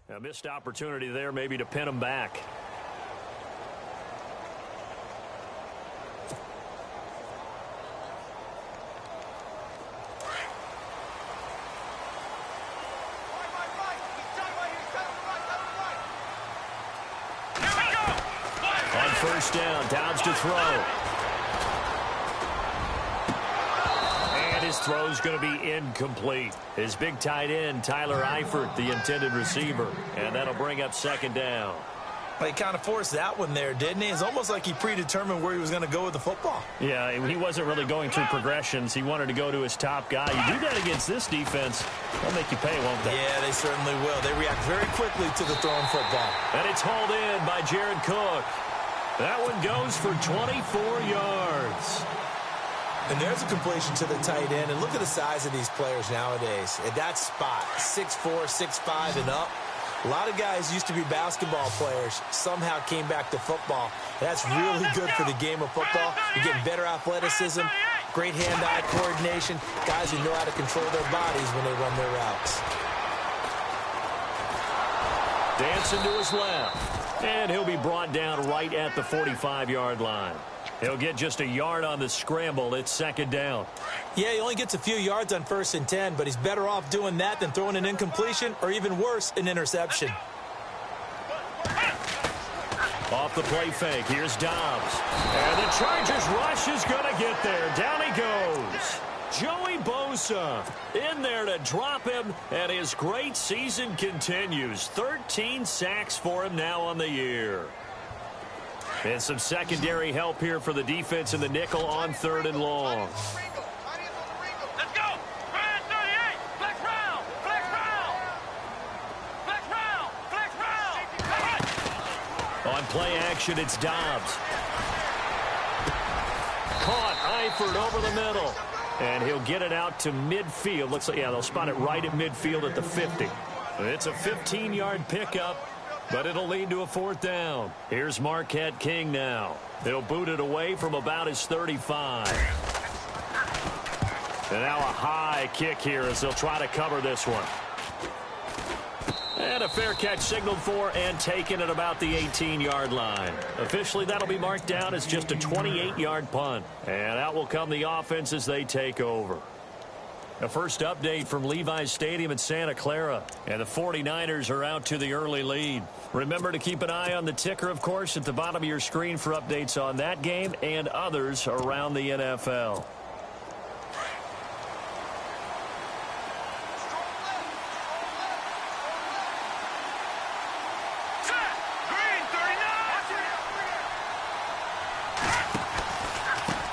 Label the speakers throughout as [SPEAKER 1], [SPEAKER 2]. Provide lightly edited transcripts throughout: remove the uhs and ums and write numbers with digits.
[SPEAKER 1] A missed opportunity there maybe to pin him back. On first down, Downs to throw. His throw is going to be incomplete. His big tight end, Tyler Eifert, the intended receiver. And that'll bring up second down.
[SPEAKER 2] Well, he kind of forced that one there, didn't he? It's almost like he predetermined where he was going to go with the football.
[SPEAKER 1] Yeah, he wasn't really going through progressions. He wanted to go to his top guy. You do that against this defense, they'll make you pay, won't they?
[SPEAKER 2] Yeah, they certainly will. They react very quickly to the thrown football.
[SPEAKER 1] And it's hauled in by Jared Cook. That one goes for 24 yards.
[SPEAKER 2] And there's a completion to the tight end. And look at the size of these players nowadays. At that spot, 6'4", 6'5", and up. A lot of guys used to be basketball players, somehow came back to football. That's really good for the game of football. You're getting better athleticism, great hand-eye coordination, guys who know how to control their bodies when they run their routes.
[SPEAKER 1] Dancing to his left. And he'll be brought down right at the 45-yard line. He'll get just a yard on the scramble. It's second down.
[SPEAKER 2] Yeah, he only gets a few yards on 1st and 10, but he's better off doing that than throwing an incompletion or even worse, an interception.
[SPEAKER 1] Off the play fake, here's Dobbs. And the Chargers rush is going to get there. Down he goes. Joey Bosa in there to drop him, and his great season continues. 13 sacks for him now on the year. And some secondary help here for the defense in the nickel on 3rd and long.
[SPEAKER 3] Let's go! Ryan 38! Flex round! Flex round! Flex round! Flex round!
[SPEAKER 1] On play action, it's Dobbs. Caught Eifert over the middle. And he'll get it out to midfield. Looks like, yeah, they'll spot it right at midfield at the 50. It's a 15-yard pickup. But it'll lead to a 4th down. Here's Marquette King now. They'll boot it away from about his 35. And now a high kick here as they'll try to cover this one. And a fair catch signaled for and taken at about the 18-yard line. Officially, that'll be marked down as just a 28-yard punt. And out will come the offense as they take over. A first update from Levi's Stadium in Santa Clara. And the 49ers are out to the early lead. Remember to keep an eye on the ticker, of course, at the bottom of your screen for updates on that game and others around the NFL.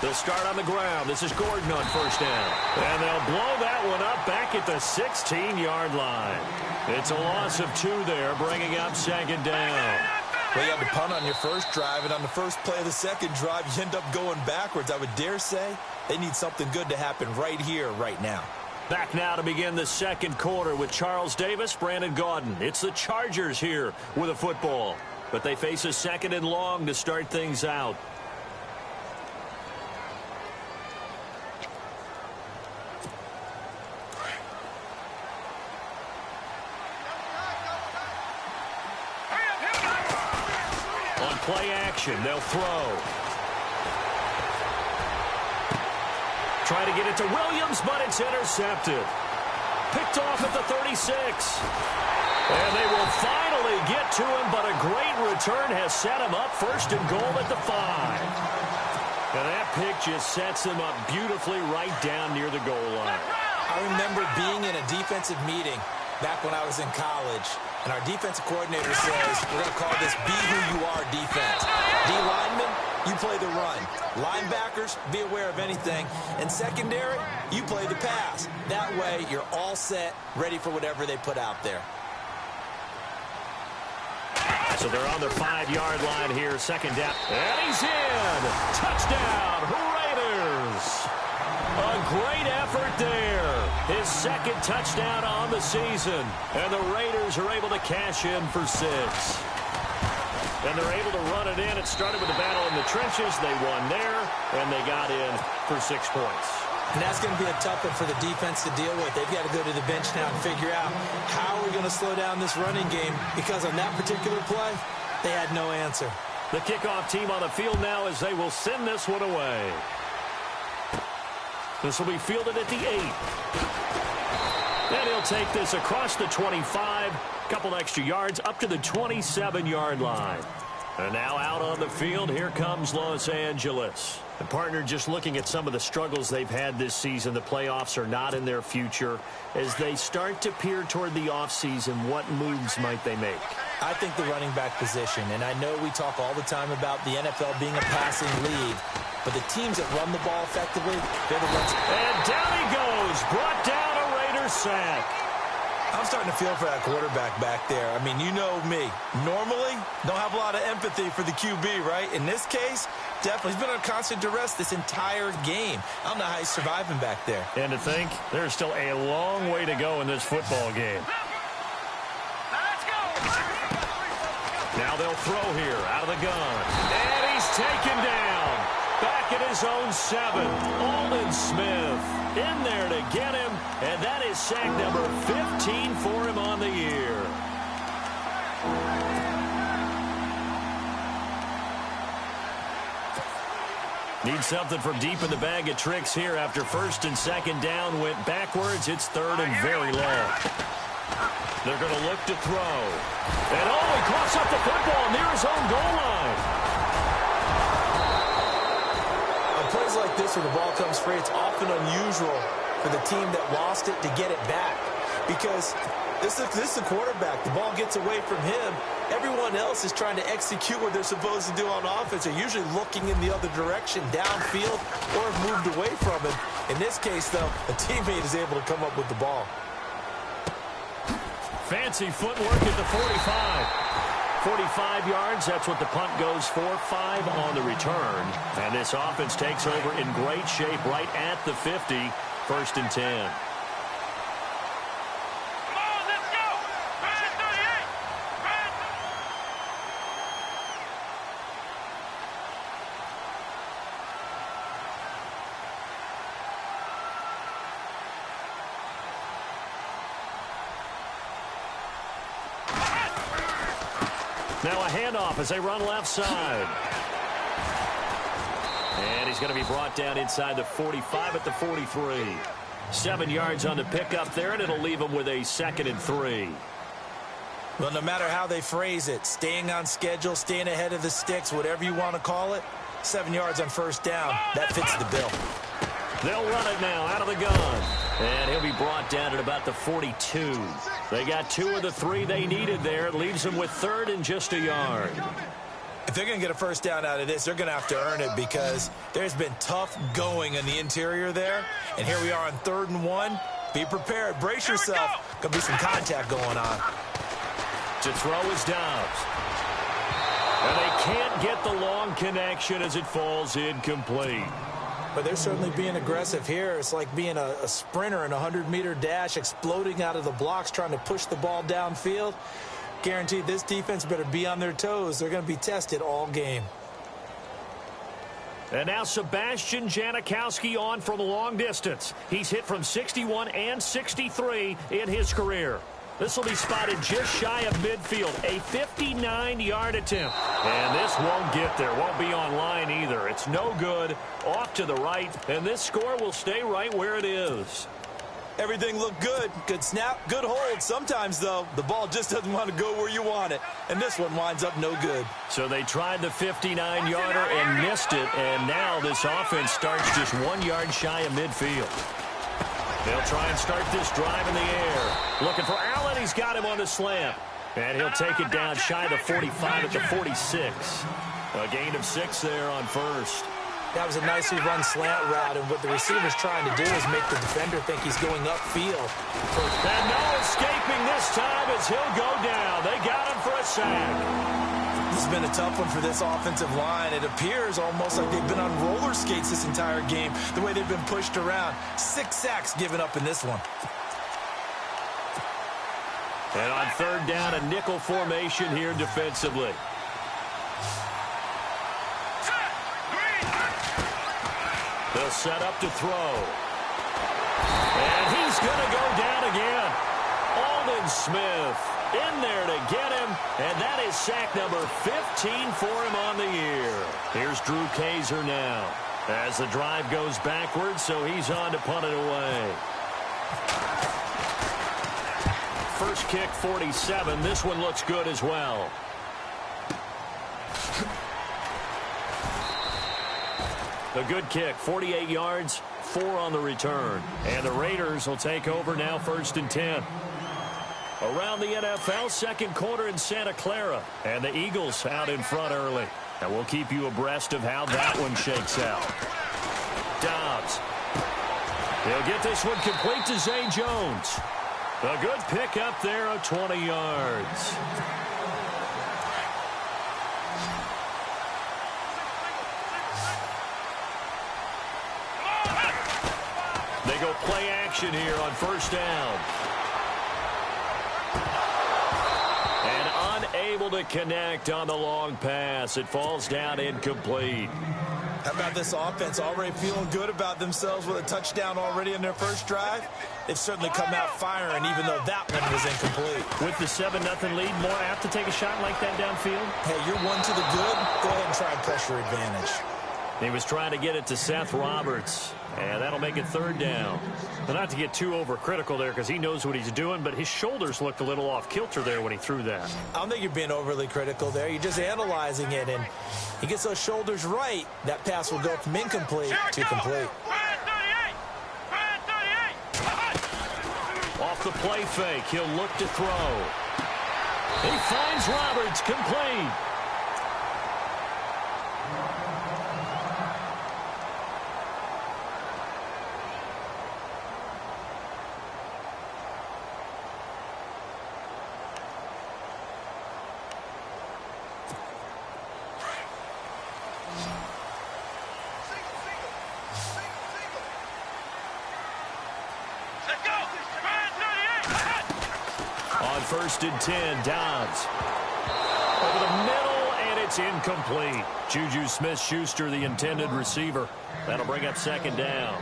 [SPEAKER 1] They'll start on the ground. This is Gordon on first down. And they'll blow that one up back at the 16-yard line. It's a loss of 2 there, bringing up second down.
[SPEAKER 2] Well, you have to punt on your first drive, and on the first play of the second drive, you end up going backwards. I would dare say they need something good to happen right here, right now.
[SPEAKER 1] Back now to begin the second quarter with Charles Davis, Brandon Gaudin. It's the Chargers here with a football. But they face a 2nd and long to start things out. Play action. They'll throw. Try to get it to Williams, but it's intercepted. Picked off at the 36. And they will finally get to him, but a great return has set him up 1st and goal at the 5. And that pick just sets him up beautifully right down near the goal line.
[SPEAKER 2] I remember being in a defensive meeting back when I was in college. And our defensive coordinator says, we're going to call this be who you are defense. D linemen, you play the run. Linebackers, be aware of anything. And secondary, you play the pass. That way, you're all set, ready for whatever they put out there.
[SPEAKER 1] So they're on their 5-yard line here, second down. And he's in. Touchdown, Raiders. A great effort there. His 2nd touchdown on the season. And the Raiders are able to cash in for 6. And they're able to run it in. It started with a battle in the trenches. They won there, and they got in for 6 points.
[SPEAKER 2] And that's going to be a tough one for the defense to deal with. They've got to go to the bench now and figure out how we're going to slow down this running game, because on that particular play, they had no answer.
[SPEAKER 1] The kickoff team on the field now as they will send this one away. This will be fielded at the 8. And he'll take this across the 25, couple extra yards up to the 27-yard line. And now out on the field, here comes Los Angeles. The partner, just looking at some of the struggles they've had this season, the playoffs are not in their future. As they start to peer toward the offseason, what moves might they make?
[SPEAKER 2] I think the running back position, and I know we talk all the time about the NFL being a passing league, but the teams that run the ball effectively, they're the ones.
[SPEAKER 1] And down he goes, brought down a Raider sack.
[SPEAKER 2] I'm starting to feel for that quarterback back there. I mean, you know me. Normally, don't have a lot of empathy for the QB, right? In this case, definitely. He's been under constant duress this entire game. I don't know how he's surviving back there.
[SPEAKER 1] And to think, there's still a long way to go in this football game. Now they'll throw here out of the gun. And he's taken down. Back at his own 7. Aldon Smith in there to get him. And that is sack number 15 for him on the year. Need something from deep in the bag of tricks here after first and second down went backwards. It's third and very long. They're going to look to throw. And he coughs up the football near his own goal line.
[SPEAKER 2] On plays like this where the ball comes free, it's often unusual for the team that lost it to get it back. Because this is the quarterback. The ball gets away from him. Everyone else is trying to execute what they're supposed to do on offense. They're usually looking in the other direction, downfield, or have moved away from him. In this case, though, a teammate is able to come up with the ball.
[SPEAKER 1] Fancy footwork at the 45. 45 yards, that's what the punt goes for. 5 on the return. And this offense takes over in great shape right at the 50. First and 10. Now a handoff as they run left side. And he's going to be brought down inside the 45 at the 43. 7 yards on the pickup there, and it'll leave him with a 2nd and 3.
[SPEAKER 2] Well, no matter how they phrase it, staying on schedule, staying ahead of the sticks, whatever you want to call it, 7 yards on first down, that fits the bill.
[SPEAKER 1] They'll run it now out of the gun. And he'll be brought down at about the 42. They got 2 of the 3 they needed there. It leaves them with 3rd and just a yard.
[SPEAKER 2] If they're going to get a first down out of this, they're going to have to earn it because there's been tough going in the interior there. And here we are on 3rd and 1. Be prepared. Brace yourself. Going to be some contact going on.
[SPEAKER 1] To throw is Dobbs. And they can't get the long connection as it falls incomplete.
[SPEAKER 2] But they're certainly being aggressive here. It's like being a sprinter in a 100-meter dash, exploding out of the blocks, trying to push the ball downfield. Guaranteed this defense better be on their toes. They're going to be tested all game.
[SPEAKER 1] And now Sebastian Janikowski on from long distance. He's hit from 61 and 63 in his career. This will be spotted just shy of midfield, a 59-yard attempt. And this won't get there, won't be on line either. It's no good, off to the right, and this score will stay right where it is.
[SPEAKER 2] Everything looked good. Good snap, good hold. Sometimes, though, the ball just doesn't want to go where you want it. And this one winds up no good.
[SPEAKER 1] So they tried the 59-yarder and missed it, and now this offense starts just 1 yard shy of midfield. They'll try and start this drive in the air. Looking for Allen. He's got him on the slant. And he'll take it down shy of the 45 at the 46. A gain of 6 there on first.
[SPEAKER 2] That was a nicely run slant route, and what the receiver's trying to do is make the defender think he's going upfield.
[SPEAKER 1] And no escaping this time as he'll go down. They got him for a sack.
[SPEAKER 2] This has been a tough one for this offensive line. It appears almost like they've been on roller skates this entire game, the way they've been pushed around. 6 sacks given up in this one.
[SPEAKER 1] And on 3rd down, a nickel formation here defensively. They'll set up to throw. going to go down again. Aldon Smith in there to get him, and that is sack number 15 for him on the year. Here's Drew Kaiser now as the drive goes backwards, so he's on to punt it away. First kick, 47. This one looks good as well. A good kick, 48 yards, 4 on the return. And the Raiders will take over now, 1st and 10. Around the NFL, second quarter in Santa Clara. And the Eagles out in front early. And we'll keep you abreast of how that one shakes out. Dobbs. He'll get this one complete to Zay Jones. A good pick up there of 20 yards. They go play action here on 1st down. And unable to connect on the long pass. It falls down incomplete.
[SPEAKER 2] How about this offense already feeling good about themselves with a touchdown already in their first drive? They've certainly come out firing, even though that one was incomplete.
[SPEAKER 1] With the 7-0 lead, more apt to take a shot like that downfield?
[SPEAKER 2] Hey, you're one to the good. Go ahead and try and pressure advantage.
[SPEAKER 1] He was trying to get it to Seth Roberts, and that'll make it 3rd down. But not to get too overcritical there because he knows what he's doing, but his shoulders looked a little off kilter there when he threw that.
[SPEAKER 2] I don't think you're being overly critical there. You're just analyzing it, and he gets those shoulders right. That pass will go from incomplete to complete.
[SPEAKER 1] Off the play fake, he'll look to throw. He finds Roberts, complete. On 1st and 10, Dobbs. Over the middle, and it's incomplete. Juju Smith-Schuster, the intended receiver. That'll bring up 2nd down.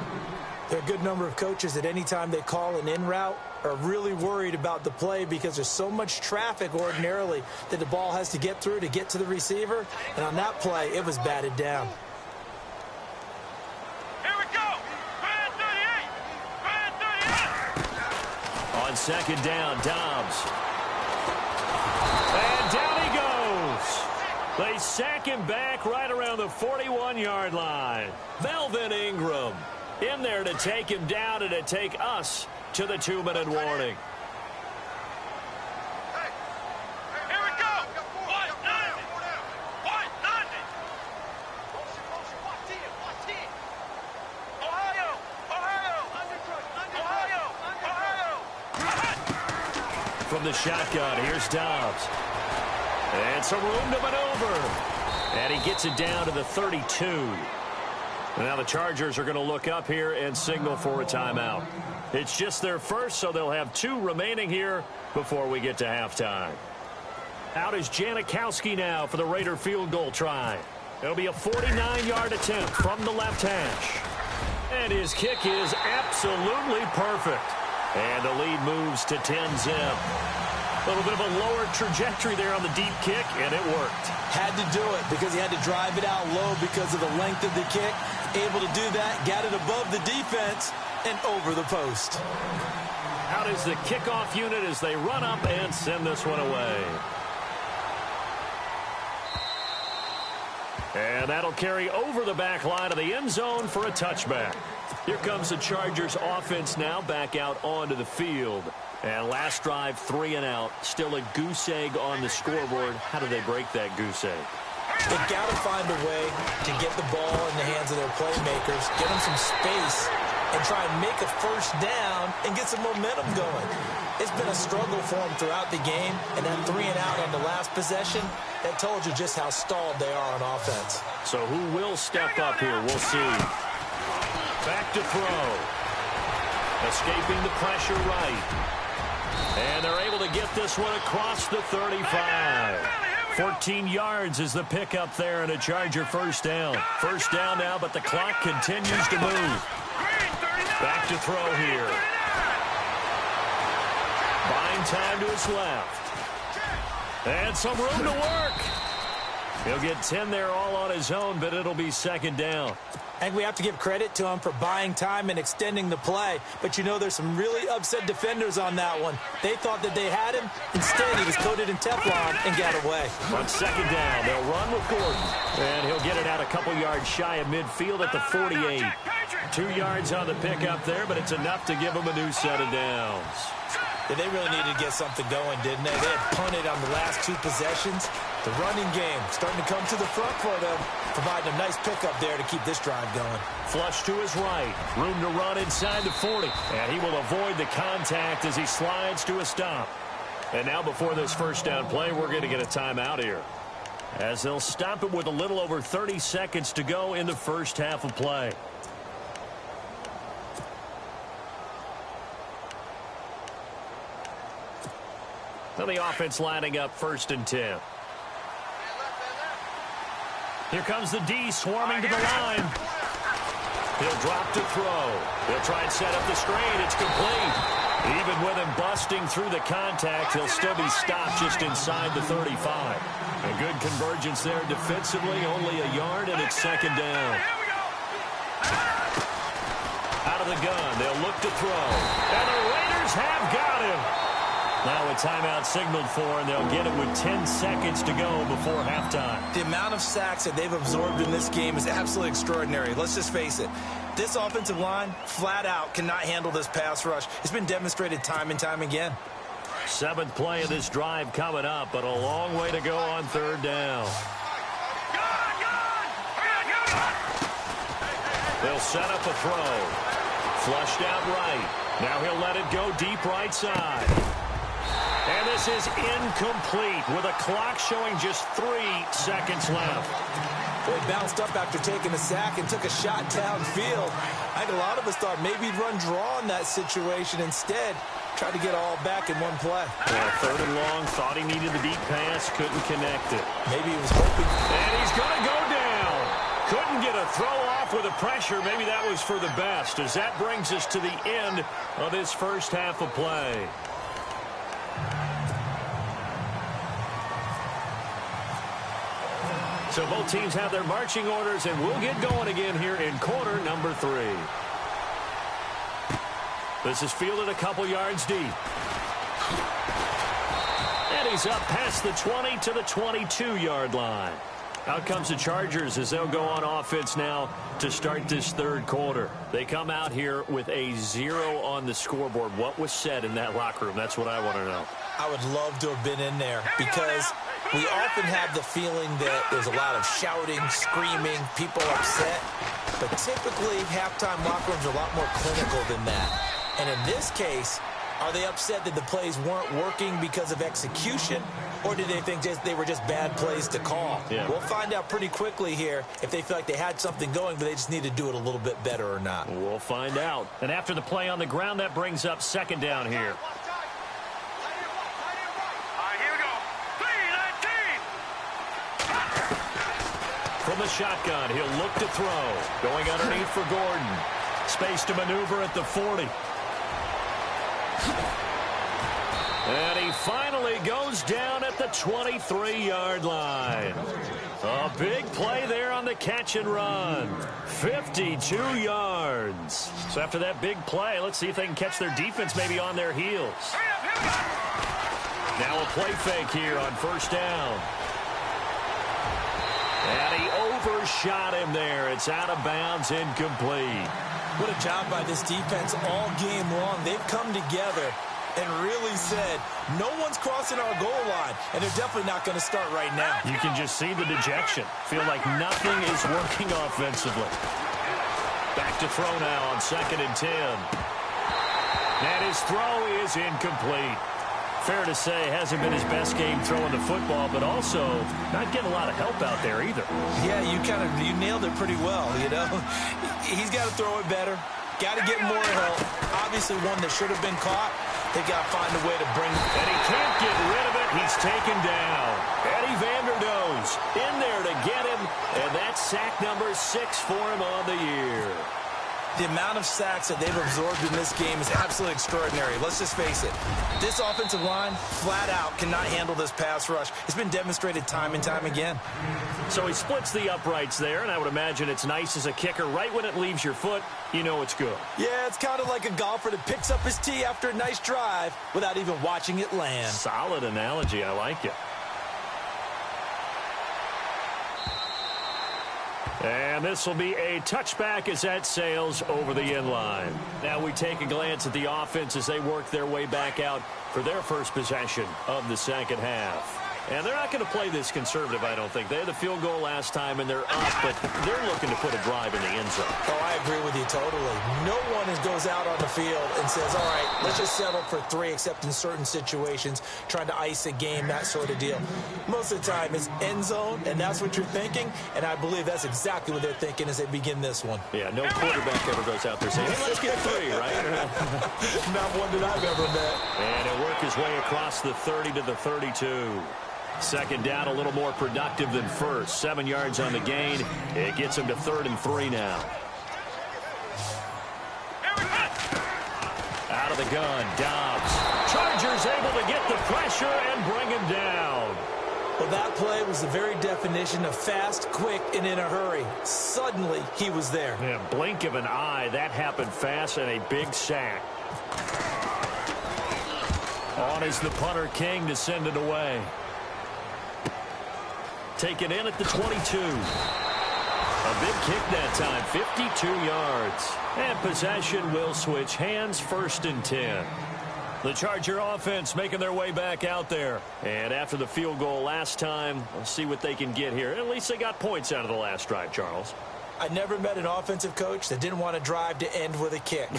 [SPEAKER 2] There are a good number of coaches at any time they call an in route are really worried about the play because there's so much traffic ordinarily that the ball has to get through to get to the receiver. And on that play, it was batted down.
[SPEAKER 3] Here we go.
[SPEAKER 1] On 2nd down, Dobbs. And down he goes. They sack him back right around the 41-yard line. Melvin Ingram in there to take him down and to take us to the 2-minute warning.
[SPEAKER 3] Here we go. Watch nothing. Watch nothing. Watch 10. Watch 10. Ohio.
[SPEAKER 1] From the shotgun, here's Dobbs. And some room to maneuver. And he gets it down to the 32. Now the Chargers are going to look up here and signal for a timeout. It's just their first, so they'll have 2 remaining here before we get to halftime. Out is Janikowski now for the Raider field goal try. It'll be a 49-yard attempt from the left hash. And his kick is absolutely perfect. And the lead moves to 10-zip. A little bit of a lower trajectory there on the deep kick, and it worked.
[SPEAKER 2] Had to do it because he had to drive it out low because of the length of the kick. Able to do that, got it above the defense and over the post.
[SPEAKER 1] Out is the kickoff unit as they run up and send this one away. And that'll carry over the back line of the end zone for a touchback. Here comes the Chargers offense now back out onto the field. And last drive, 3 and out. Still a goose egg on the scoreboard. How do they break that goose egg?
[SPEAKER 2] They've got to find a way to get the ball in the hands of their playmakers, get them some space, and try and make a first down and get some momentum going. It's been a struggle for them throughout the game, and that 3 and out on the last possession, that told you just how stalled they are on offense.
[SPEAKER 1] So who will step up here? We'll see. Back to throw. Escaping the pressure right. And they're able to get this one across the 35. 14 yards is the pickup there and a Charger first down. First down now, but the clock continues to move. Back to throw here. Buying time to his left. And some room to work. He'll get 10 there all on his own, but it'll be second down.
[SPEAKER 2] I think we have to give credit to him for buying time and extending the play. But, you know, there's some really upset defenders on that one. They thought that they had him. Instead, he was coated in Teflon and got away.
[SPEAKER 1] On second down, they'll run with Gordon. And he'll get it out a couple yards shy of midfield at the 48. 2 yards on the pickup there, but it's enough to give him a new set of downs.
[SPEAKER 2] Yeah, they really needed to get something going, didn't they? They had punted on the last 2 possessions. The running game starting to come to the front for them, providing a nice pickup there to keep this drive going.
[SPEAKER 1] Flush to his right. Room to run inside the 40. And he will avoid the contact as he slides to a stop. And now before this first down play, we're going to get a timeout here, as they'll stop it with a little over 30 seconds to go in the first half of play. Now the offense lining up 1st and 10. Here comes the D swarming to the line. He'll drop to throw. He'll try and set up the screen. It's complete. Even with him busting through the contact, he'll still be stopped just inside the 35. A good convergence there defensively, only a yard, and it's second down. Out of the gun, they'll look to throw. And the Raiders have got him. Now a timeout signaled for, and they'll get it with 10 seconds to go before halftime.
[SPEAKER 2] The amount of sacks that they've absorbed in this game is absolutely extraordinary. Let's just face it. This offensive line, flat out, cannot handle this pass rush. It's been demonstrated time and time again.
[SPEAKER 1] 7th play of this drive coming up, but a long way to go on 3rd down. They'll set up a throw. Flushed out right. Now he'll let it go deep right side. And this is incomplete with a clock showing just 3 seconds left.
[SPEAKER 2] Boy, bounced up after taking a sack and took a shot downfield. I think a lot of us thought maybe he'd run draw in that situation. Instead, tried to get all back in one play.
[SPEAKER 1] Yeah, 3rd and long, thought he needed the deep pass, couldn't connect it.
[SPEAKER 2] Maybe he was hoping.
[SPEAKER 1] And he's going to go down. Couldn't get a throw off with the pressure. Maybe that was for the best, as that brings us to the end of this first half of play. So both teams have their marching orders, and we'll get going again here in quarter number 3. This is fielded a couple yards deep. And he's up past the 20 to the 22-yard line. Out comes the Chargers as they'll go on offense now to start this 3rd quarter. They come out here with a 0 on the scoreboard. What was said in that locker room? That's what I want to know.
[SPEAKER 2] I would love to have been in there, because we often have the feeling that there's a lot of shouting, screaming, people upset. But typically, halftime locker rooms are a lot more clinical than that. And in this case, are they upset that the plays weren't working because of execution? Or did they think they were just bad plays to call?
[SPEAKER 1] Yeah.
[SPEAKER 2] We'll find out pretty quickly here if they feel like they had something going, but they just need to do it a little bit better or not.
[SPEAKER 1] We'll find out. And after the play on the ground, that brings up second down here. From the shotgun, he'll look to throw. Going underneath for Gordon. Space to maneuver at the 40. And he finally goes down at the 23-yard line. A big play there on the catch and run. 52 yards. So after that big play, let's see if they can catch their defense maybe on their heels. Now a play fake here on 1st down. And he overshot him there. It's out of bounds, incomplete.
[SPEAKER 2] What a job by this defense all game long. They've come together and really said, no one's crossing our goal line, and they're definitely not going to start right now.
[SPEAKER 1] You can just see the dejection. Feel like nothing is working offensively. Back to throw now on 2nd and 10. And his throw is incomplete. Fair to say, hasn't been his best game throwing the football, but also not getting a lot of help out there either.
[SPEAKER 2] Yeah, you nailed it pretty well, you know. He's got to throw it better. Got to get more help. Obviously one that should have been caught. They got to find a way to bring it.
[SPEAKER 1] And he can't get rid of it. He's taken down. Eddie Vanderdoes in there to get him, and that's sack number 6 for him on the year.
[SPEAKER 2] The amount of sacks that they've absorbed in this game is absolutely extraordinary. Let's just face it. This offensive line, flat out, cannot handle this pass rush. It's been demonstrated time and time again.
[SPEAKER 1] So he splits the uprights there, and I would imagine it's nice as a kicker. Right when it leaves your foot, you know it's good.
[SPEAKER 2] Yeah, it's kind of like a golfer that picks up his tee after a nice drive without even watching it land.
[SPEAKER 1] Solid analogy. I like it. And this will be a touchback as that sails over the end line. Now we take a glance at the offense as they work their way back out for their first possession of the second half. And they're not going to play this conservative, I don't think. They had the field goal last time, and they're up, but they're looking to put a drive in the end zone.
[SPEAKER 2] Oh, I agree with you totally. No one goes out on the field and says, all right, let's just settle for 3, except in certain situations, trying to ice a game, that sort of deal. Most of the time, it's end zone, and that's what you're thinking, and I believe that's exactly what they're thinking as they begin this one.
[SPEAKER 1] Yeah, no quarterback ever goes out there saying, hey, let's get 3, right?
[SPEAKER 2] Not one that I've ever met.
[SPEAKER 1] And he'll work his way across the 30 to the 32. Second down, a little more productive than first. 7 yards on the gain. It gets him to 3rd and 3 now. Out of the gun, Dobbs. Chargers able to get the pressure and bring him down.
[SPEAKER 2] Well, that play was the very definition of fast, quick, and in a hurry. Suddenly, he was there.
[SPEAKER 1] Yeah, blink of an eye. That happened fast and a big sack. On is the punter, King, to send it away. Taken in at the 22. A big kick that time, 52 yards. And possession will switch hands, 1st and 10. The Charger offense making their way back out there. And after the field goal last time, we'll see what they can get here. At least they got points out of the last drive, Charles.
[SPEAKER 2] I never met an offensive coach that didn't want to drive to end with a kick.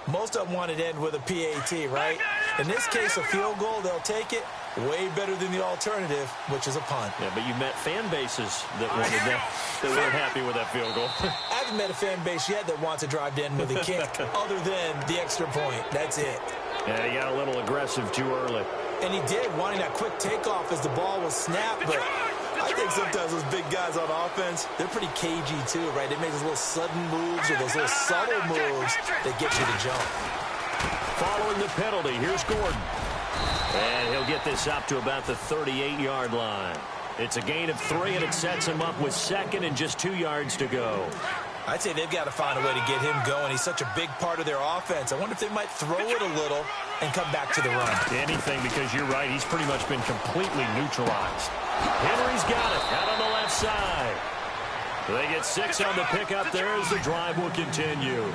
[SPEAKER 2] Most of them wanted to end with a PAT, right? In this case, a field goal, they'll take it. Way better than the alternative, which is a punt.
[SPEAKER 1] Yeah, but you met fan bases that wanted that. They weren't happy with that field goal.
[SPEAKER 2] I haven't met a fan base yet that wants to drive to end with a kick other than the extra point. That's it.
[SPEAKER 1] Yeah, he got a little aggressive too early.
[SPEAKER 2] And he did, wanting that quick takeoff as the ball was snapped. But I think sometimes those big guys on offense, they're pretty cagey too, right? They make those little sudden moves or those little subtle moves that get you to jump.
[SPEAKER 1] Following the penalty, here's Gordon. And he'll get this up to about the 38-yard line. It's a gain of 3, and it sets him up with 2nd and just 2 yards to go.
[SPEAKER 2] I'd say they've got to find a way to get him going. He's such a big part of their offense. I wonder if they might throw it a little and come back to the run.
[SPEAKER 1] Anything, because you're right. He's pretty much been completely neutralized. Henry's got it out on the left side. They get 6 on the pickup there as the drive will continue.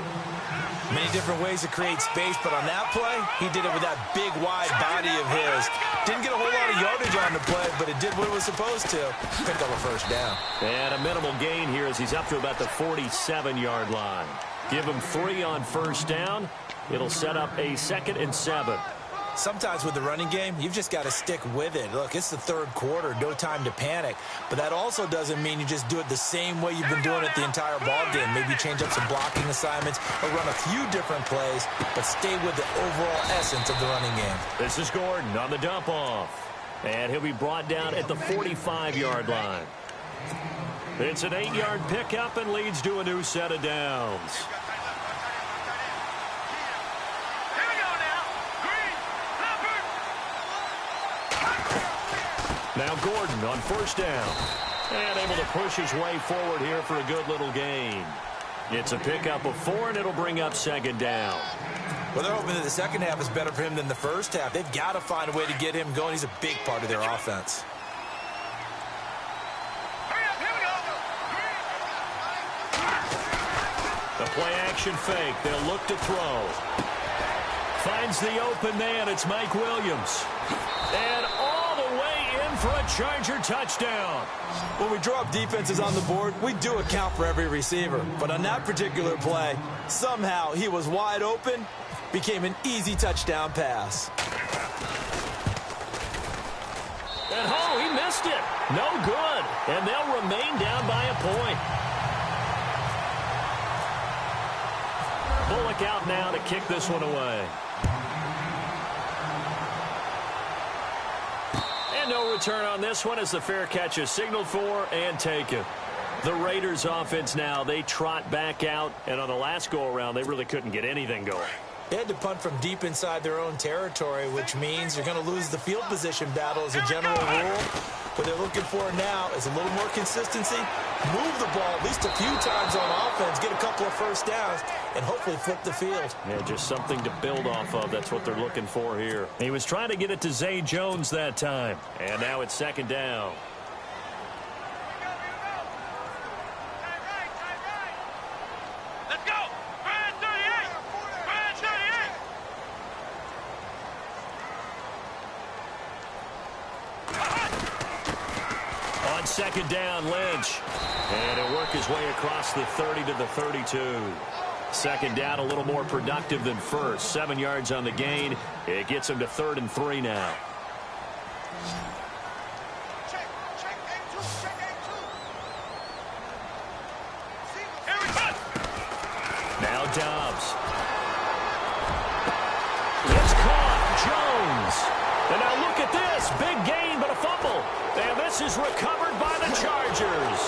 [SPEAKER 2] Many different ways to create space, but on that play, he did it with that big, wide body of his. Didn't get a whole lot of yardage on the play, but it did what it was supposed to. Picked up a 1st down.
[SPEAKER 1] And a minimal gain here as he's up to about the 47-yard line. Give him 3 on 1st down. It'll set up a 2nd and 7.
[SPEAKER 2] Sometimes with the running game, you've just got to stick with it. Look, it's the 3rd quarter, no time to panic. But that also doesn't mean you just do it the same way you've been doing it the entire ball game. Maybe change up some blocking assignments or run a few different plays, but stay with the overall essence of the running game.
[SPEAKER 1] This is Gordon on the dump off. And he'll be brought down at the 45-yard line. It's an 8-yard pickup and leads to a new set of downs. Now Gordon on 1st down. And able to push his way forward here for a good little gain. It's a pickup of 4, and it'll bring up 2nd down.
[SPEAKER 2] Well, they're hoping that the second half is better for him than the first half. They've got to find a way to get him going. He's a big part of their offense.
[SPEAKER 1] The play-action fake. They'll look to throw. Finds the open man. It's Mike Williams. And all the way in for a Charger touchdown.
[SPEAKER 2] When we draw up defenses on the board, we do account for every receiver. But on that particular play, somehow he was wide open, became an easy touchdown pass.
[SPEAKER 1] And oh, he missed it. No good. And they'll remain down by a point. Bullock out now to kick this one away. And no return on this one as the fair catch is signaled for and taken. The Raiders offense now, they trot back out, and on the last go-around, they really couldn't get anything going.
[SPEAKER 2] They had to punt from deep inside their own territory, which means you're going to lose the field position battle as a general rule. What they're looking for now is a little more consistency, move the ball at least a few times on offense, get a couple of first downs, and hopefully flip the field.
[SPEAKER 1] Yeah, just something to build off of. That's what they're looking for here. He was trying to get it to Zay Jones that time, and now it's second down.
[SPEAKER 3] Let's go! Brand 38! Brand 38!
[SPEAKER 1] On second down, Lynch. And he'll work his way across the 30 to the 32. Second down, a little more productive than first. 7 yards on the gain. It gets him to 3rd and 3 now.
[SPEAKER 3] Check A2, check A2. Here we go!
[SPEAKER 1] Now Dobbs. It's caught. Jones. And now look at this. Big gain, but a fumble. And this is recovered by the Chargers.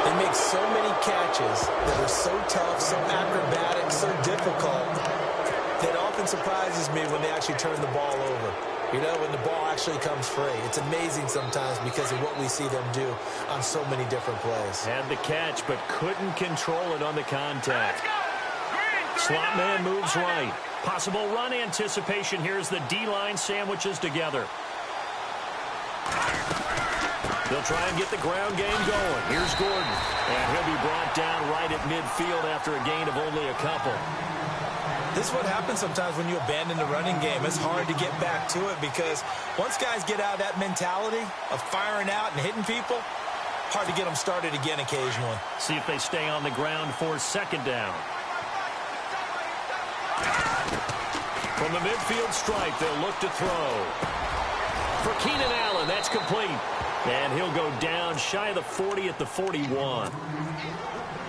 [SPEAKER 2] They make so many catches that are so tough, so acrobatic, so difficult, that often surprises me when they actually turn the ball over. You know, when the ball actually comes free. It's amazing sometimes because of what we see them do on so many different plays.
[SPEAKER 1] Had the catch, but couldn't control it on the contact. Slot man moves right. Possible run anticipation. Here's the D-line sandwiches together. They'll try and get the ground game going. Here's Gordon. And he'll be brought down right at midfield after a gain of only a couple.
[SPEAKER 2] This is what happens sometimes when you abandon the running game. It's hard to get back to it because once guys get out of that mentality of firing out and hitting people, hard to get them started again occasionally.
[SPEAKER 1] See if they stay on the ground for second down. From the midfield stripe, they'll look to throw. For Keenan Allen, that's complete. And he'll go down shy of the 40 at the 41.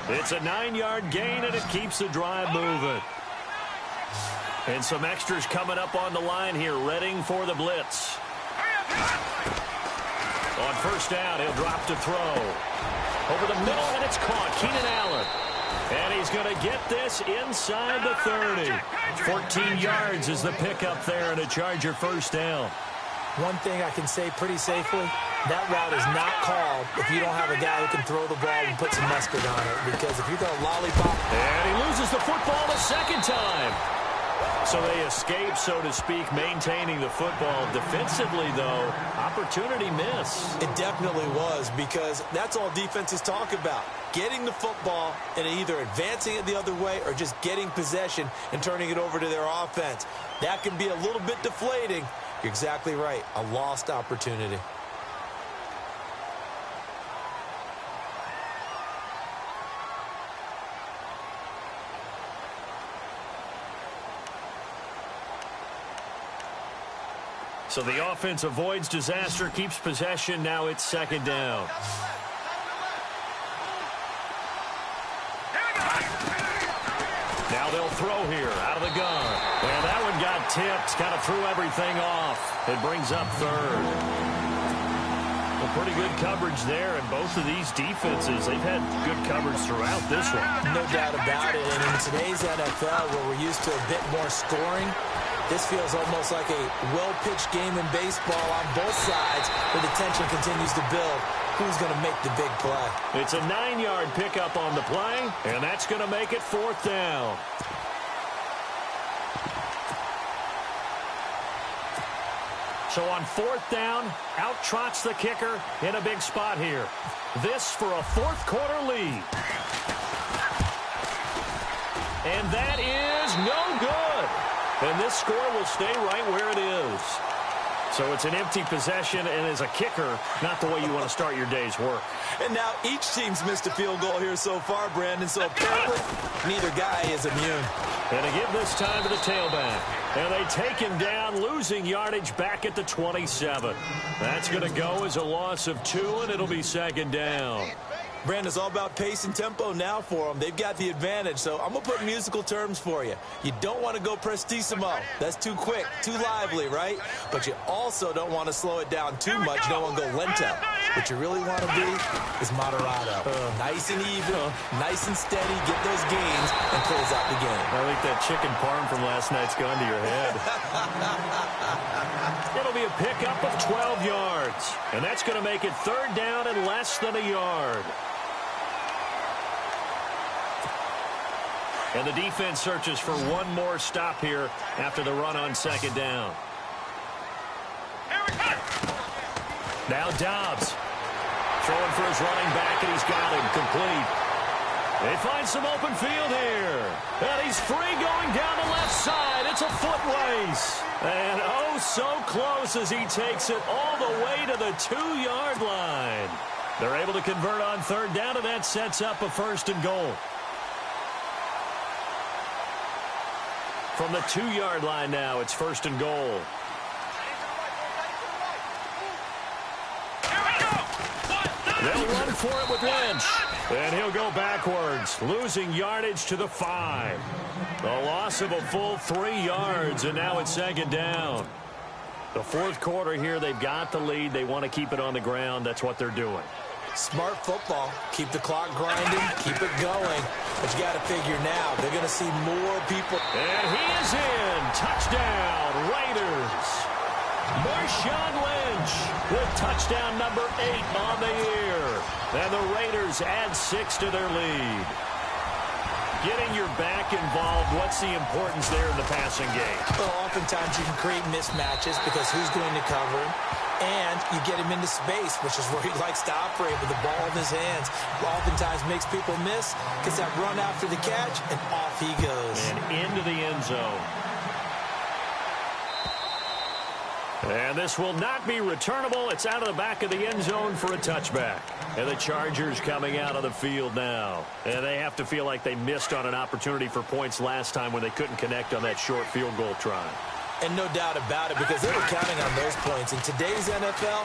[SPEAKER 1] It's a 9-yard gain, and it keeps the drive moving. And some extras coming up on the line here, readying for the blitz. On first down, he'll drop to throw. Over the middle, and it's caught. Keenan Allen. And he's going to get this inside the 30. 14 yards is the pickup there, and a Charger first down.
[SPEAKER 2] One thing I can say pretty safely, that route is not called if you don't have a guy who can throw the ball and put some mustard on it. Because if you're going to lollipop...
[SPEAKER 1] And he loses the football the second time. So they escape, so to speak, maintaining the football. Defensively, though, opportunity miss.
[SPEAKER 2] It definitely was, because that's all defenses talk about. Getting the football and either advancing it the other way or just getting possession and turning it over to their offense. That can be a little bit deflating. You're exactly right. A lost opportunity.
[SPEAKER 1] So the offense avoids disaster, keeps possession. Now it's second down. Now they'll throw here out of the gun. And that one got tipped, kind of threw everything off. It brings up third. Well, pretty good coverage there, and both of these defenses, they've had good coverage throughout this one.
[SPEAKER 2] No doubt about it. And in today's NFL, where we're used to a bit more scoring, this feels almost like a well-pitched game in baseball on both sides where the tension continues to build. Who's going to make the big play?
[SPEAKER 1] It's a 9-yard pickup on the play, and that's going to make it fourth down. So on fourth down, out trots the kicker in a big spot here. This for a fourth-quarter lead. And that is no good. And this score will stay right where it is. So it's an empty possession, and as a kicker, not the way you want to start your day's work.
[SPEAKER 2] And now each team's missed a field goal here so far, Brandon, so apparently neither guy is immune.
[SPEAKER 1] And they give this time to the tailback. And they take him down, losing yardage back at the 27. That's going to go as a loss of 2, and it'll be second down.
[SPEAKER 2] Brandon, it's all about pace and tempo now for them. They've got the advantage, so I'm going to put musical terms for you. You don't want to go prestissimo. That's too quick, too lively, right? But you also don't want to slow it down too much. You don't want to go lento. What you really want to be is Moderado. Nice and even, nice and steady, get those gains, and close out the game.
[SPEAKER 1] I think that chicken parm from last night's gone to your head. It'll be a pickup of 12 yards. And that's going to make it third down and less than a yard. And the defense searches for one more stop here after the run on second down. Now Dobbs throwing for his running back, and he's got him complete. They find some open field here. And he's free going down the left side. It's a foot race. And oh, so close as he takes it all the way to the 2-yard line. They're able to convert on third down, and that sets up a first and goal. From the 2-yard line now, it's first and goal. They'll run for it with Lynch. And he'll go backwards, losing yardage to the 5. A loss of a full 3 yards, and now it's second down. The fourth quarter here, they've got the lead. They want to keep it on the ground. That's what they're doing.
[SPEAKER 2] Smart football. Keep the clock grinding. Keep it going. But you got to figure now, they're going to see more people.
[SPEAKER 1] And he is in. Touchdown, Raiders. Marshawn Lynch with touchdown number 8 on the year. And the Raiders add 6 to their lead. Getting your back involved, what's the importance there in the passing game?
[SPEAKER 2] Well, oftentimes you can create mismatches because who's going to cover him? And you get him into space, which is where he likes to operate with the ball in his hands. Oftentimes makes people miss, gets that run after the catch, and off he goes.
[SPEAKER 1] And into the end zone. And this will not be returnable. It's out of the back of the end zone for a touchback. And the Chargers coming out of the field now. And they have to feel like they missed on an opportunity for points last time when they couldn't connect on that short field goal try.
[SPEAKER 2] And no doubt about it, because they were counting on those points. In today's NFL,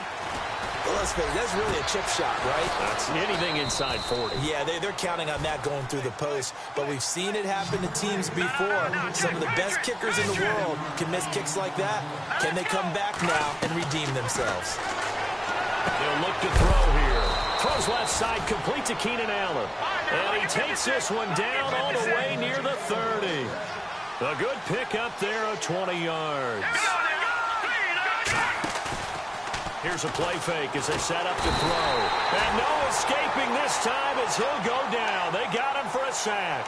[SPEAKER 2] let's face it, that's really a chip shot, right?
[SPEAKER 1] That's anything inside 40.
[SPEAKER 2] Yeah, they're counting on that going through the post. But we've seen it happen to teams before. Some of the best kickers in the world can miss kicks like that. Can they come back now and redeem themselves?
[SPEAKER 1] They'll look to throw here. Throws left side, complete to Keenan Allen. And he takes this one down all the way near the 30. A good pickup there of 20 yards. Here's a play fake as they set up to throw. And no escaping this time as he'll go down. They got him for a sack.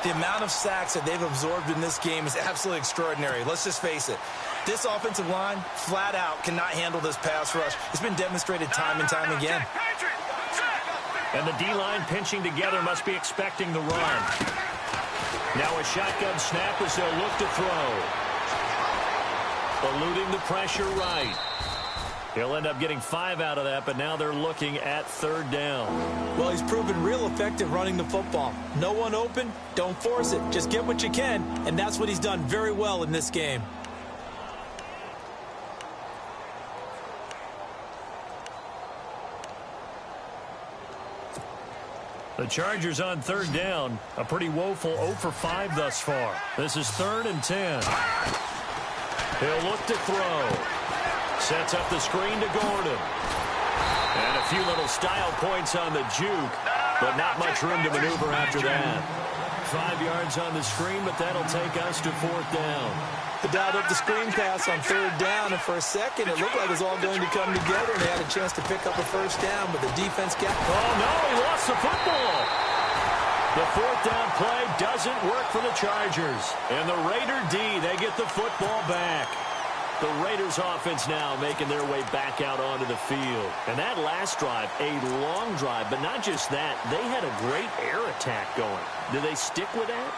[SPEAKER 2] The amount of sacks that they've absorbed in this game is absolutely extraordinary. Let's just face it. This offensive line, flat out, cannot handle this pass rush. It's been demonstrated time and time again.
[SPEAKER 1] And the D-line pinching together must be expecting the run. Now a shotgun snap as they'll look to throw. Eluding the pressure right. He'll end up getting 5 out of that, but now they're looking at third down.
[SPEAKER 2] Well, he's proven real effective running the football. No one open, don't force it. Just get what you can, and that's what he's done very well in this game.
[SPEAKER 1] The Chargers on third down. A pretty woeful 0 for 5 thus far. This is 3rd and 10. He'll look to throw. Sets up the screen to Gordon. And a few little style points on the juke, but not much room to maneuver after that. 5 yards on the screen, but that'll take us to 4th down.
[SPEAKER 2] The dialed up the screen pass on third down, and for a second it looked like it was all going to come together, and they had a chance to pick up a first down, but the defense got...
[SPEAKER 1] Oh, no, he lost the football. The 4th down play doesn't work for the Chargers. And the Raider D, they get the football back. The Raiders offense now making their way back out onto the field. And that last drive, a long drive, but not just that. They had a great air attack going. Do they stick with that?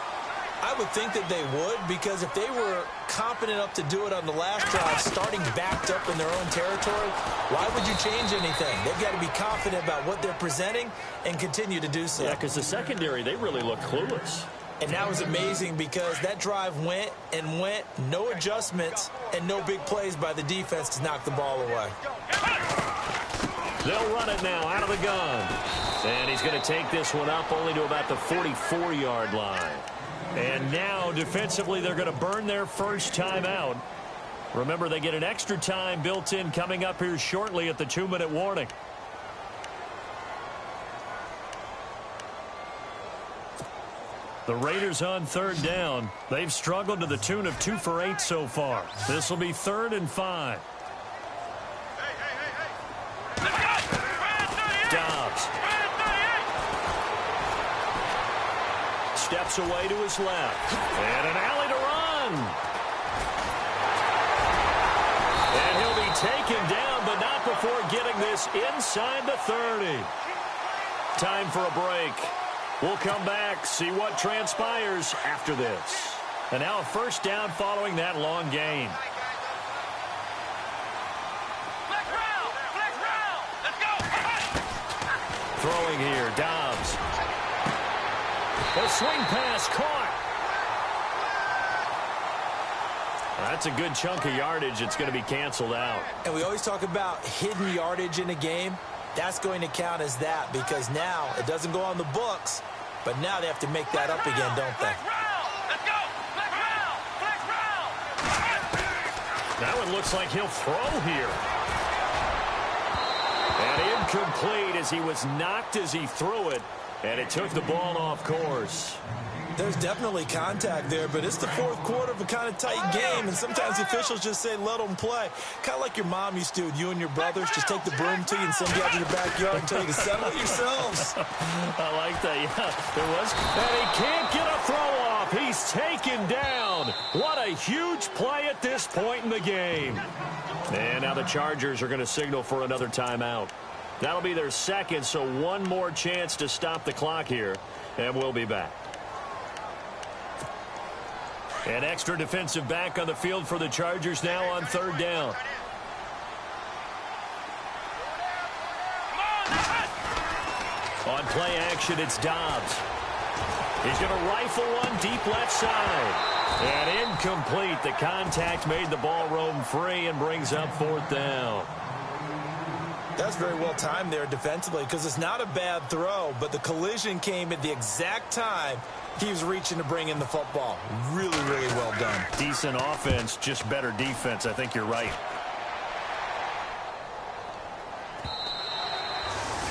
[SPEAKER 2] I would think that they would, because if they were competent enough to do it on the last drive, starting backed up in their own territory, why would you change anything? They've got to be confident about what they're presenting and continue to do so.
[SPEAKER 1] Yeah, because the secondary, they really look clueless.
[SPEAKER 2] And that was amazing because that drive went and went, no adjustments, and no big plays by the defense to knock the ball away.
[SPEAKER 1] They'll run it now out of the gun. And he's going to take this one up only to about the 44-yard line. And now, defensively, they're going to burn their first time out. Remember, they get an extra time built in coming up here shortly at the 2-minute warning. The Raiders on third down. They've struggled to the tune of 2 for 8 so far. This will be 3rd and 5. Dobbs steps away to his left. And an alley to run. And he'll be taken down, but not before getting this inside the 30. Time for a break. We'll come back, see what transpires after this. And now a first down following that long gain. Throwing here, Dobbs. A swing pass caught. That's a good chunk of yardage. It's going to be canceled out.
[SPEAKER 2] And we always talk about hidden yardage in a game. That's going to count as that because now it doesn't go on the books, but now they have to make that up again, don't they?
[SPEAKER 1] That one looks like he'll throw here. And incomplete as he was knocked as he threw it, and it took the ball off course.
[SPEAKER 2] There's definitely contact there, but it's the fourth quarter of a kind of tight game, and sometimes the officials just say, let them play. Kind of like your mom used to with you and your brothers. Just take the broom to you and send you out to the backyard and tell you to settle it yourselves.
[SPEAKER 1] I like that, yeah. There was. And he can't get a throw off. He's taken down. What a huge play at this point in the game. And now the Chargers are going to signal for another timeout. That'll be their second, so one more chance to stop the clock here, and we'll be back. An extra defensive back on the field for the Chargers now on third down. On play action, it's Dobbs. He's going to rifle one deep left side. And incomplete. The contact made the ball roam free and brings up fourth down.
[SPEAKER 2] That's very well timed there defensively because it's not a bad throw, but the collision came at the exact time he was reaching to bring in the football. Really, really well done.
[SPEAKER 1] Decent offense, just better defense. I think you're right.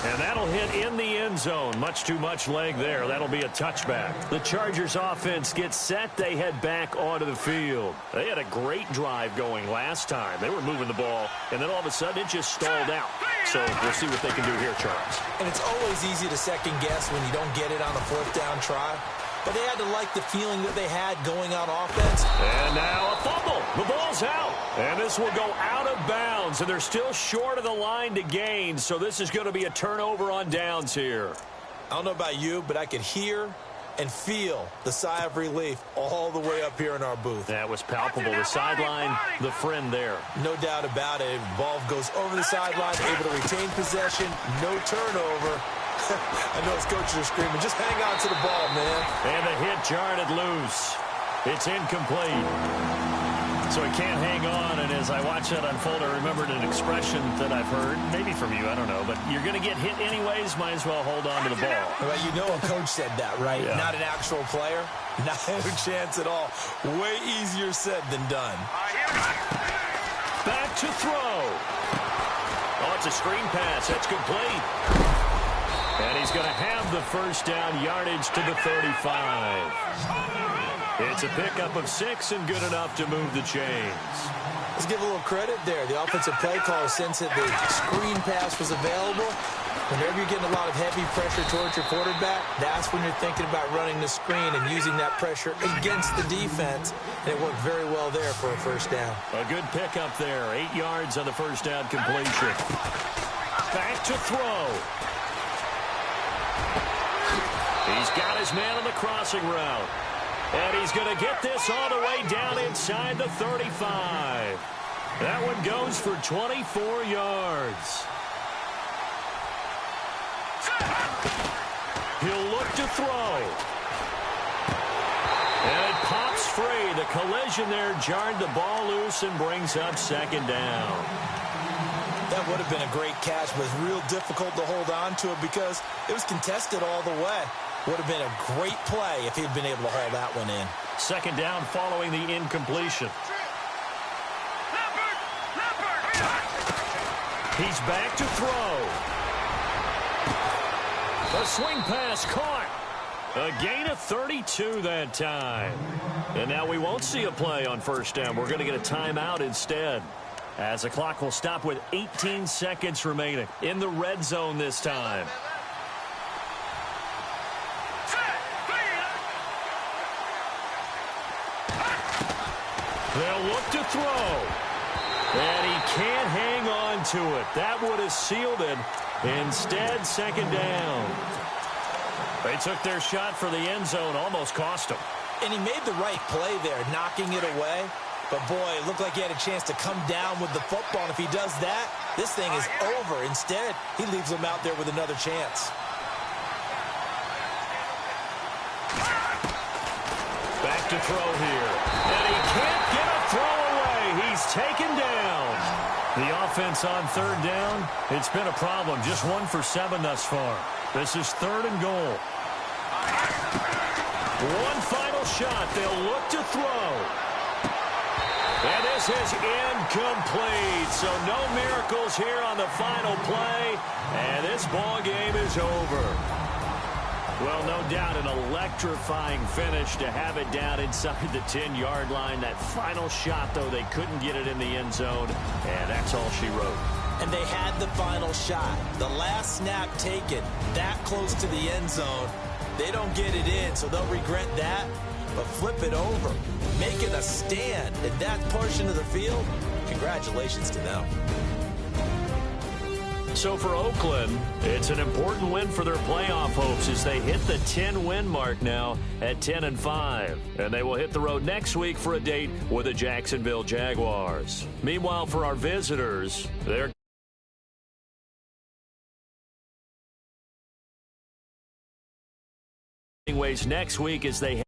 [SPEAKER 1] And that'll hit in the end zone. Much too much leg there. That'll be a touchback. The Chargers offense gets set. They head back onto the field. They had a great drive going last time. They were moving the ball, and then all of a sudden it just stalled out. So we'll see what they can do here, Charles.
[SPEAKER 2] And it's always easy to second guess when you don't get it on a fourth down try. But they had to like the feeling that they had going on offense.
[SPEAKER 1] And now a fumble. The ball's out. And this will go out of bounds. And they're still short of the line to gain. So this is going to be a turnover on downs here.
[SPEAKER 2] I don't know about you, but I could hear and feel the sigh of relief all the way up here in our booth.
[SPEAKER 1] That was palpable. The sideline, the friend there.
[SPEAKER 2] No doubt about it. Ball goes over the sideline, able to retain possession, no turnover. I know his coaches are screaming, just hang on to the ball, man.
[SPEAKER 1] And the hit jarred it loose. It's incomplete. So he can't hang on, and as I watch that unfold, I remembered an expression that I've heard, maybe from you, I don't know, but you're going to get hit anyways, might as well hold on to the ball.
[SPEAKER 2] Well, you know a coach said that, right?
[SPEAKER 1] Yeah.
[SPEAKER 2] Not an actual player. Not a chance at all. Way easier said than done.
[SPEAKER 1] Back to throw. Oh, it's a screen pass. That's complete. And he's going to have the first down, yardage to the 35. It's a pickup of 6 and good enough to move the chains.
[SPEAKER 2] Let's give a little credit there. The offensive play caller, since that the screen pass was available, whenever you're getting a lot of heavy pressure towards your quarterback, that's when you're thinking about running the screen and using that pressure against the defense. And it worked very well there for a first down.
[SPEAKER 1] A good pickup there. 8 yards on the first down completion. Back to throw. He's got his man on the crossing route. And he's going to get this all the way down inside the 35. That one goes for 24 yards. He'll look to throw. And it pops free. The collision there jarred the ball loose and brings up second down.
[SPEAKER 2] That would have been a great catch, but it's real difficult to hold on to it because it was contested all the way. Would have been a great play if he'd been able to haul that one in.
[SPEAKER 1] Second down following the incompletion. He's back to throw. A swing pass caught. A gain of 32 that time. And now we won't see a play on first down. We're going to get a timeout instead, as the clock will stop with 18 seconds remaining in the red zone this time. They'll look to throw. And he can't hang on to it. That would have sealed it. Instead, second down. They took their shot for the end zone, almost cost them.
[SPEAKER 2] And he made the right play there, knocking it away. But, boy, it looked like he had a chance to come down with the football. And if he does that, this thing is over. Instead, he leaves him out there with another chance.
[SPEAKER 1] Back to throw here. And he can't get a throw away. He's taken down. The offense on third down, it's been a problem. Just 1 for 7 thus far. This is 3rd and goal. One final shot. They'll look to throw. And this is incomplete. So no miracles here on the final play. And this ball game is over. Well, no doubt an electrifying finish to have it down inside the 10-yard line. That final shot, though, they couldn't get it in the end zone. And that's all she wrote.
[SPEAKER 2] And they had the final shot. The last snap taken that close to the end zone. They don't get it in, so they'll regret that. But flip it over, making a stand in that portion of the field. Congratulations to them.
[SPEAKER 1] So for Oakland, it's an important win for their playoff hopes as they hit the 10-win mark now at 10-5. And they will hit the road next week for a date with the Jacksonville Jaguars. Meanwhile, for our visitors, they're ways next week as they